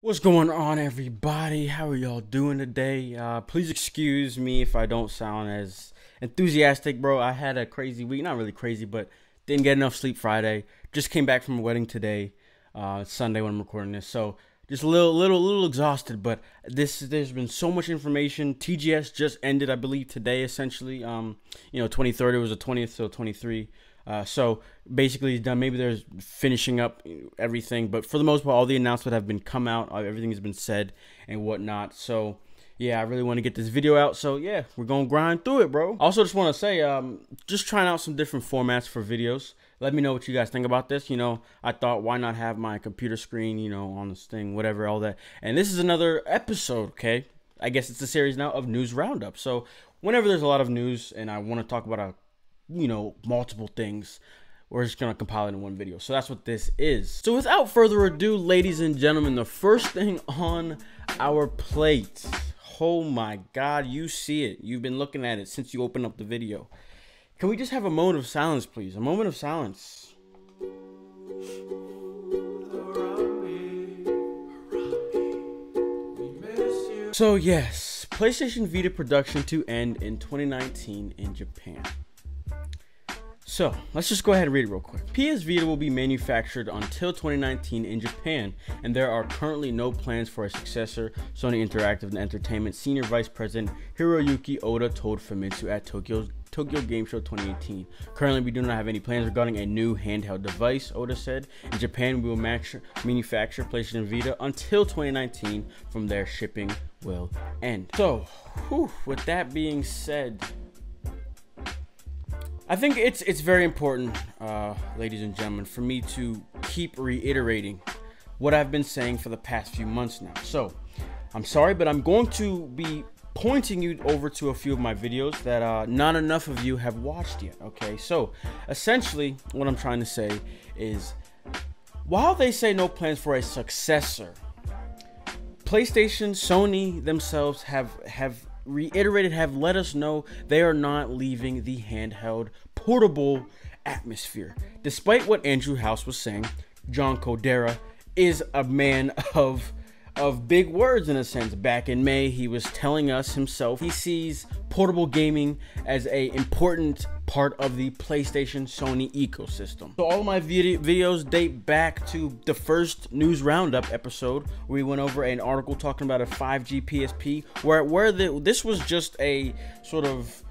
What's going on, everybody? How are y'all doing today? Please excuse me if I don't sound as enthusiastic, bro. I had a crazy week. Not really crazy, but didn't get enough sleep Friday. Just came back from a wedding today. It's Sunday when I'm recording this. So just a little exhausted, but there's been so much information. TGS just ended, I believe, today, essentially. 23rd, it was the 20th, so 23. So basically it's done. Maybe there's finishing up everything, but for the most part, all the announcements have been come out. Everything has been said and whatnot. So yeah, I really want to get this video out. So yeah, we're gonna grind through it, bro. Also, just want to say, just trying out some different formats for videos. Let me know what you guys think about this. I thought, why not have my computer screen, on this thing, whatever, all that. And this is another episode, okay? I guess it's a series now of News Roundup. So whenever there's a lot of news and I want to talk about multiple things, we're just gonna compile it in one video. So that's what this is. So without further ado, ladies and gentlemen, the first thing on our plate. Oh my God, you see it. You've been looking at it since you opened up the video. Can we just have a moment of silence, please? A moment of silence. So yes, PlayStation Vita production to end in 2019 in Japan. So, let's just go ahead and read it real quick. PS Vita will be manufactured until 2019 in Japan, and there are currently no plans for a successor, Sony Interactive Entertainment Senior Vice President Hiroyuki Oda told Famitsu at Tokyo Game Show 2018. Currently, we do not have any plans regarding a new handheld device, Oda said. In Japan, we will manufacture PlayStation Vita until 2019. From there, shipping will end. So, with that being said, I think it's very important, ladies and gentlemen, for me to keep reiterating what I've been saying for the past few months now. So, I'm sorry, but I'm going to be pointing you over to a few of my videos that not enough of you have watched yet, okay? So, essentially, what I'm trying to say is, while they say no plans for a successor, PlayStation, Sony themselves have reiterated, have let us know they are not leaving the handheld portable atmosphere. Despite what Andrew House was saying, John Codera is a man of big words in a sense. Back in May, he was telling us himself he sees portable gaming as a important part of the PlayStation Sony ecosystem. So all of my videos date back to the first News Roundup episode where we went over an article talking about a 5G PSP where this was just a sort of,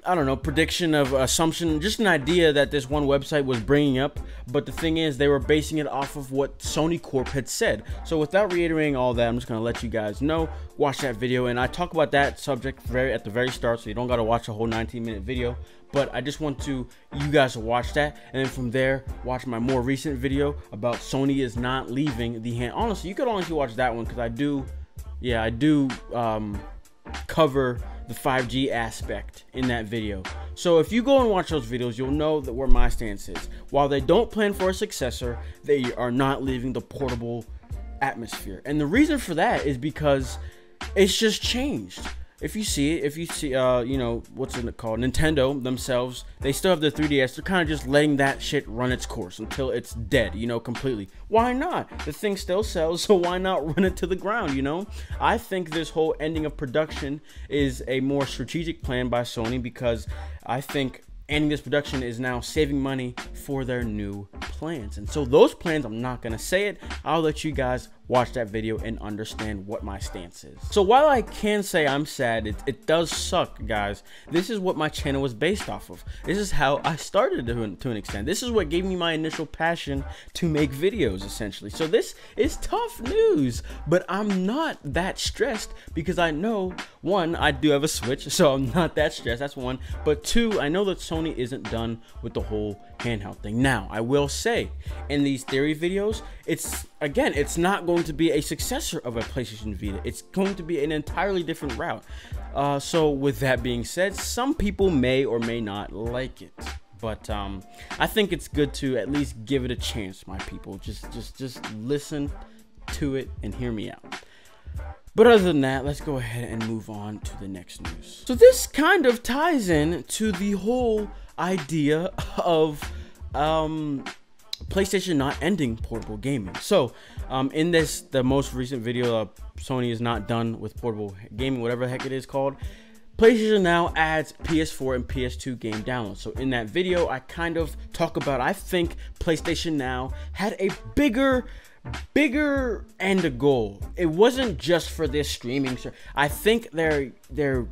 I don't know, prediction of assumption, just an idea that this one website was bringing up. But the thing is, they were basing it off of what Sony Corp had said. So without reiterating all that, I'm just going to let you guys know, watch that video. And I talk about that subject at the very start, so you don't got to watch a whole 19-minute video. But I just want you guys to watch that. And then from there, watch my more recent video about Sony is not leaving the hand. Honestly, you could honestly watch that one because I do cover the 5G aspect in that video. So if you go and watch those videos, you'll know that where my stance is. While they don't plan for a successor, they are not leaving the portable atmosphere. And the reason for that is because it's just changed. If you see, what's it called? Nintendo themselves, they still have the 3DS. They're kind of just letting that shit run its course until it's dead, completely. Why not? The thing still sells, so why not run it to the ground, I think this whole ending of production is a more strategic plan by Sony because I think ending this production is now saving money for their new plans. And so those plans, I'm not going to say it. I'll let you guys watch that video and understand what my stance is. So while I can say I'm sad, it does suck, guys. This is what my channel was based off of. This is how I started to an extent. This is what gave me my initial passion to make videos, essentially. So this is tough news, but I'm not that stressed because I know, one, I do have a Switch, so I'm not that stressed. That's one. But two, I know that Sony isn't done with the whole handheld thing. Now, I will say, in these theory videos, it's not going to be a successor of a PlayStation Vita. It's going to be an entirely different route. So with that being said, some people may or may not like it. But I think it's good to at least give it a chance, my people. Just listen to it and hear me out. But other than that, let's go ahead and move on to the next news. So this kind of ties in to the whole idea of PlayStation not ending portable gaming. So in the most recent video, Sony is not done with portable gaming, whatever the heck it is called. PlayStation Now adds PS4 and PS2 game downloads. So in that video, I kind of talk about, I think PlayStation Now had a bigger end goal. It wasn't just for this streaming. I think they're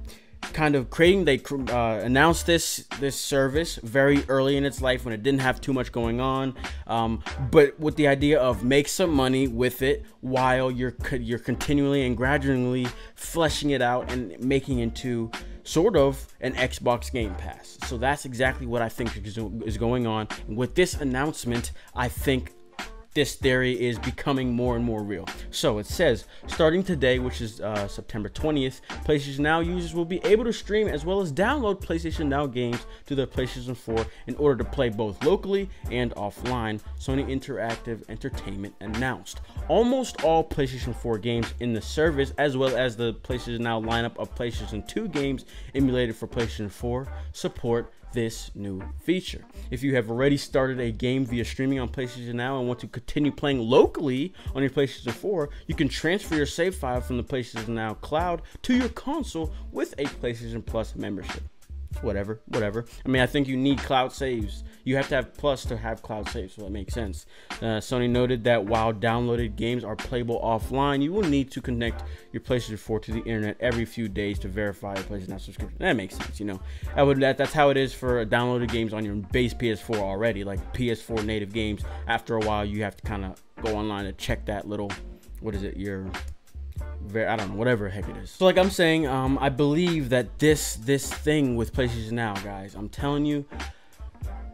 kind of creating, they announced this service very early in its life when it didn't have too much going on, but with the idea of make some money with it while you're continually and gradually fleshing it out and making into sort of an Xbox Game Pass. So that's exactly what I think is going on. And with this announcement, I think this theory is becoming more and more real. So it says, starting today, which is September 20th, PlayStation Now users will be able to stream as well as download PlayStation Now games to their PlayStation 4 in order to play both locally and offline, Sony Interactive Entertainment announced. Almost all PlayStation 4 games in the service, as well as the PlayStation Now lineup of PlayStation 2 games emulated for PlayStation 4, support this new feature. If you have already started a game via streaming on PlayStation Now and want to continue playing locally on your PlayStation 4, you can transfer your save file from the PlayStation Now cloud to your console with a PlayStation Plus membership. Whatever. I mean, I think you need cloud saves. You have to have Plus to have cloud saves, so that makes sense. Sony noted that while downloaded games are playable offline, you will need to connect your PlayStation 4 to the internet every few days to verify your PlayStation Now subscription. That makes sense, you know. That's how it is for downloaded games on your base PS4 already, like PS4 native games. After a while, you have to kind of go online to check that little, what is it, I don't know, whatever the heck it is. So like I'm saying, I believe that this thing with PlayStation Now, guys, I'm telling you,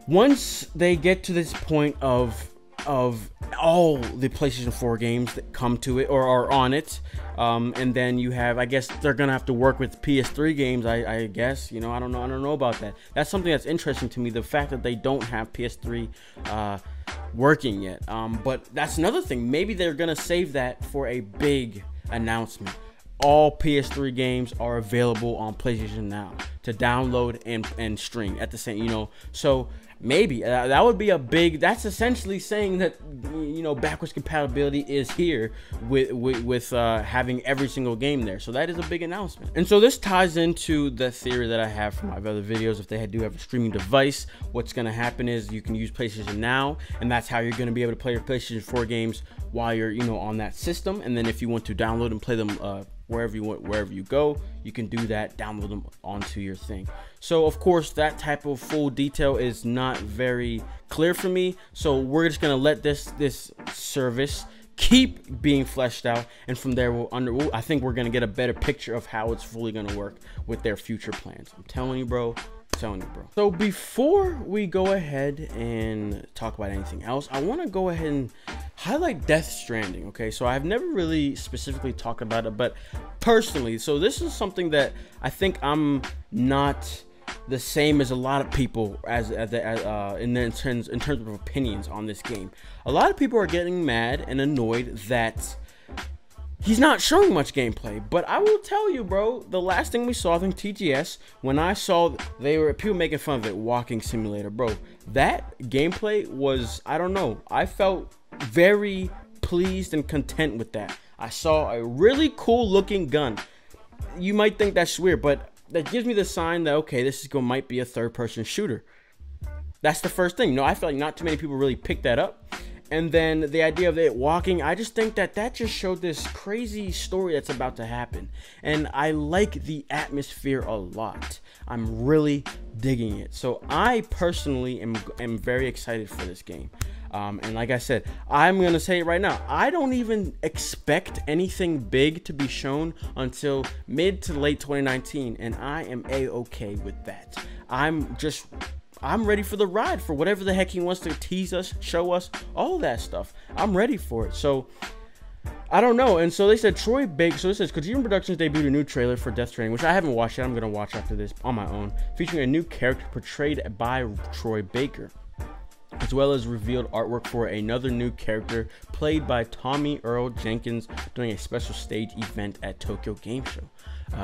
once they get to this point of all the PlayStation 4 games that come to it or are on it, and then you have, I guess they're gonna have to work with PS3 games, I guess, you know, I don't know about that. That's something that's interesting to me, the fact that they don't have PS3 working yet. But that's another thing, maybe they're gonna save that for a big announcement. All PS3 games are available on PlayStation Now to download and stream at the same, you know. So maybe that would be a big, that's essentially saying that, you know, backwards compatibility is here with having every single game there. So that is a big announcement. And so this ties into the theory that I have from my other videos. If they do have a streaming device, what's going to happen is you can use PlayStation Now, and that's how you're going to be able to play your PlayStation 4 games while you're, you know, on that system. And then if you want to download and play them wherever you go, you can do that, download them onto your thing. So of course that type of full detail is not very clear for me, so we're just gonna let this service keep being fleshed out, and from there I think we're gonna get a better picture of how it's fully gonna work with their future plans. I'm telling you, bro. So before we go ahead and talk about anything else, I want to go ahead and highlight Death Stranding. Okay, so I've never really specifically talked about it, but personally, so this is something that I think I'm not the same as a lot of people in terms of opinions on this game. A lot of people are getting mad and annoyed that he's not showing much gameplay, but I will tell you, bro, the last thing we saw, I think TGS, when I saw people making fun of it, walking simulator, bro, that gameplay was, I don't know, I felt very pleased and content with that. I saw a really cool looking gun. You might think that's weird, but that gives me the sign that, okay, this might be a third-person shooter. That's the first thing. No, I feel like not too many people really picked that up. And then the idea of it walking, I just think that just showed this crazy story that's about to happen. And I like the atmosphere a lot. I'm really digging it. So I personally am very excited for this game. And like I said, I'm going to say it right now. I don't even expect anything big to be shown until mid to late 2019. And I am A-okay with that. I'm ready for the ride, for whatever the heck he wants to tease us, show us, all of that stuff. I'm ready for it. So I don't know. And so they said Troy Baker. So this says Kojima Productions debuted a new trailer for Death Stranding, which I haven't watched yet. I'm going to watch after this on my own, featuring a new character portrayed by Troy Baker, as well as revealed artwork for another new character played by Tommy Earl Jenkins during a special stage event at Tokyo Game Show.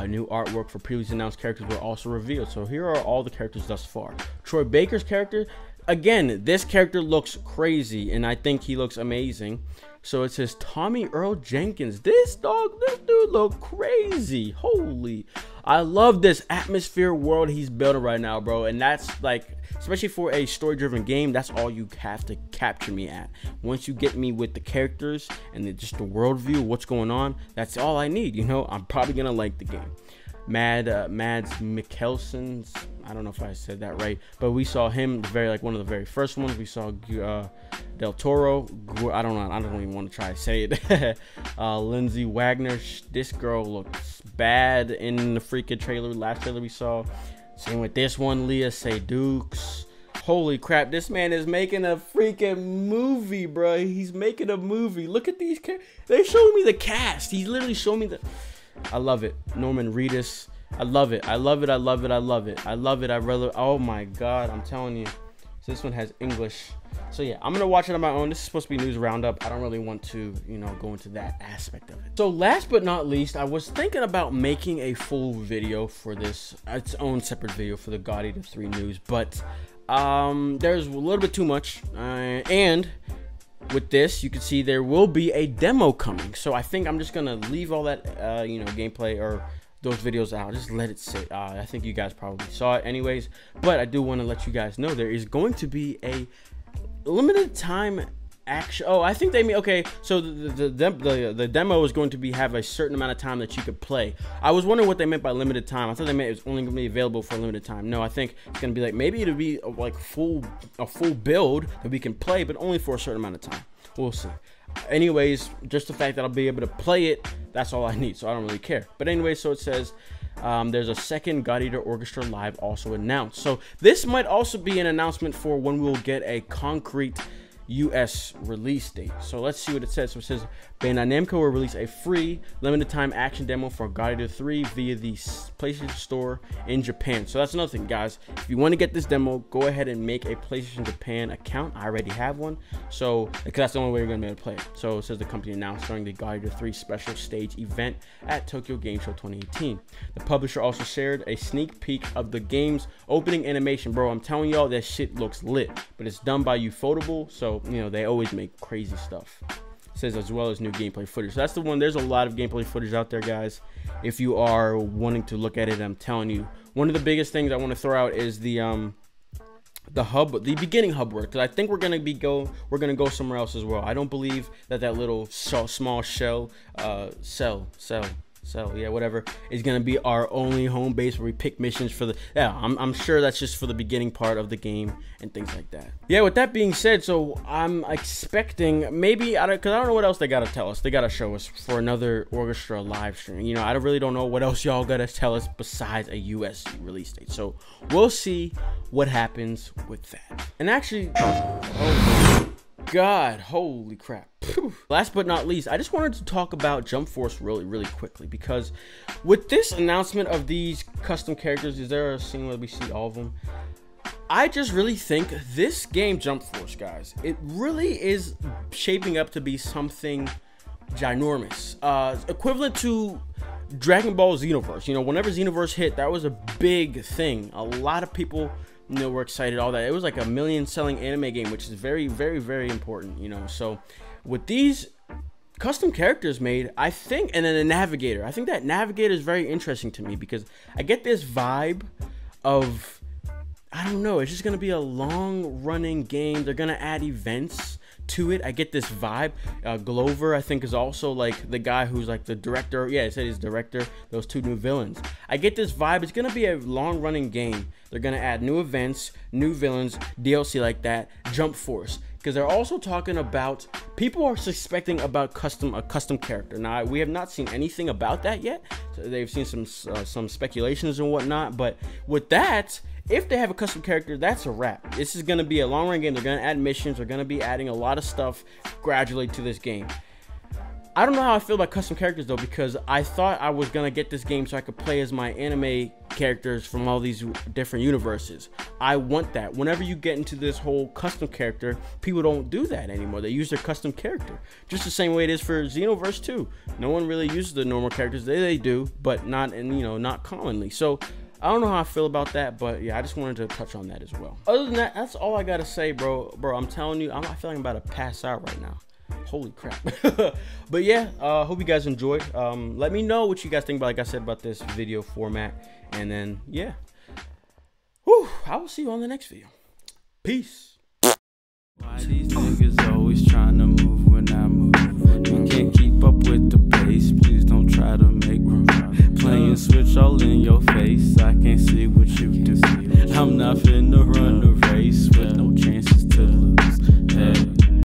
New artwork for previously announced characters were also revealed. So here are all the characters thus far. Troy Baker's character again, this character looks crazy, and I think he looks amazing. So it says Tommy Earl Jenkins. This dude look crazy. Holy, I love this atmosphere world he's building right now, bro. And that's like, especially for a story-driven game, that's all you have to capture me at. Once you get me with the characters and just the worldview, what's going on, that's all I need. You know, I'm probably gonna like the game. Mads Mikkelsen's, I don't know if I said that right, but we saw him one of the very first ones. We saw Del Toro. I don't even want to try to say it. Lindsay Wagner. This girl looks bad in the freaking last trailer we saw. Same with this one, Leah Seydoux. Holy crap, this man is making a freaking movie, bro. He's making a movie. Look at these characters. They're showing me the cast. He's literally showing me the... I love it. Norman Reedus. I love it. I love it. I love it. I love it. I love it. I really... Oh my God, I'm telling you. So this one has English. So yeah, I'm gonna watch it on my own. This is supposed to be news roundup. I don't really want to, you know, go into that aspect of it. So last but not least, I was thinking about making a full video for this, its own separate video for the God Eater 3 news, but there's a little bit too much, and with this, you can see there will be a demo coming. So I think I'm just gonna leave all that, you know, gameplay or those videos out. Just let it sit. I think you guys probably saw it anyways, but I do want to let you guys know there is going to be a limited time action. Oh, I think they mean, okay, so the demo is going to have a certain amount of time that you could play. I was wondering what they meant by limited time. I thought they meant it was only going to be available for a limited time. No, I think it's going to be like, maybe it'll be like a full build that we can play, but only for a certain amount of time. We'll see. Anyways, just the fact that I'll be able to play it, that's all I need, so I don't really care. But anyway, so it says there's a second God Eater Orchestra Live also announced. So this might also be an announcement for when we'll get a concrete US release date. So let's see what it says. So it says Bandai Namco will release a free limited time action demo for God Eater 3 via the PlayStation Store in Japan. So that's another thing, guys. If you want to get this demo, go ahead and make a PlayStation Japan account. I already have one, so because that's the only way you're gonna be able to play it. So it says the company announced during the God Eater 3 special stage event at Tokyo Game Show 2018. The publisher also shared a sneak peek of the game's opening animation. Bro, I'm telling y'all, that shit looks lit, but it's done by Ufotable, so you know they always make crazy stuff. It says as well as new gameplay footage. So that's the one. There's a lot of gameplay footage out there, guys. If you are wanting to look at it, I'm telling you, one of the biggest things I want to throw out is the beginning hub work, because I think we're gonna go somewhere else as well. I don't believe that little small cell, yeah, whatever, is gonna be our only home base where we pick missions for the, yeah, I'm sure that's just for the beginning part of the game and things like that. Yeah, with that being said, so I'm expecting maybe, because I don't know what else they gotta tell us. They gotta show us for another Orchestra live stream. You know, I really don't know what else y'all gotta tell us besides a US release date. So we'll see what happens with that. And actually, oh God, holy crap. Last but not least, I just wanted to talk about Jump Force really quickly, because with this announcement of these custom characters, is there a scene where we see all of them? I just really think this game, Jump Force, guys, it really is shaping up to be something ginormous, equivalent to Dragon Ball Xenoverse. You know, whenever Xenoverse hit, that was a big thing. A lot of people, you know, we're excited, all that. It was like a million selling anime game, which is very important, you know. So with these custom characters made, I think, and then a navigator, I think that navigator is very interesting to me, because I get this vibe of, I don't know, it's just gonna be a long running game. They're gonna add events to it. I get this vibe. Glover, I think, is also like the guy who's like the director. Yeah, it said he's director. Those two new villains. I get this vibe. It's gonna be a long-running game. They're gonna add new events, new villains, DLC like that. Jump Force, because they're also talking about, people are suspecting about a custom character. Now, we have not seen anything about that yet. So they've seen some speculations and whatnot. But with that, if they have a custom character, that's a wrap. This is going to be a long-run game. They're going to add missions. They're going to be adding a lot of stuff gradually to this game. I don't know how I feel about custom characters, though, because I thought I was going to get this game so I could play as my anime characters from all these different universes. I want that. Whenever you get into this whole custom character, people don't do that anymore. They use their custom character. Just the same way it is for Xenoverse 2. No one really uses the normal characters. They do, but not, and you know, not commonly. So I don't know how I feel about that, but yeah, I just wanted to touch on that as well. Other than that, that's all I gotta say, bro. I'm telling you, I'm feeling about to pass out right now. Holy crap. But yeah, hope you guys enjoyed. Let me know what you guys think about, like I said, about this video format. And then yeah, whew, I will see you on the next video. Peace. Why these niggas always trying to move when I move? You can't keep up with the pace, please don't try to make room. Playing switch all in your face, I can't see what you do. I'm not finna run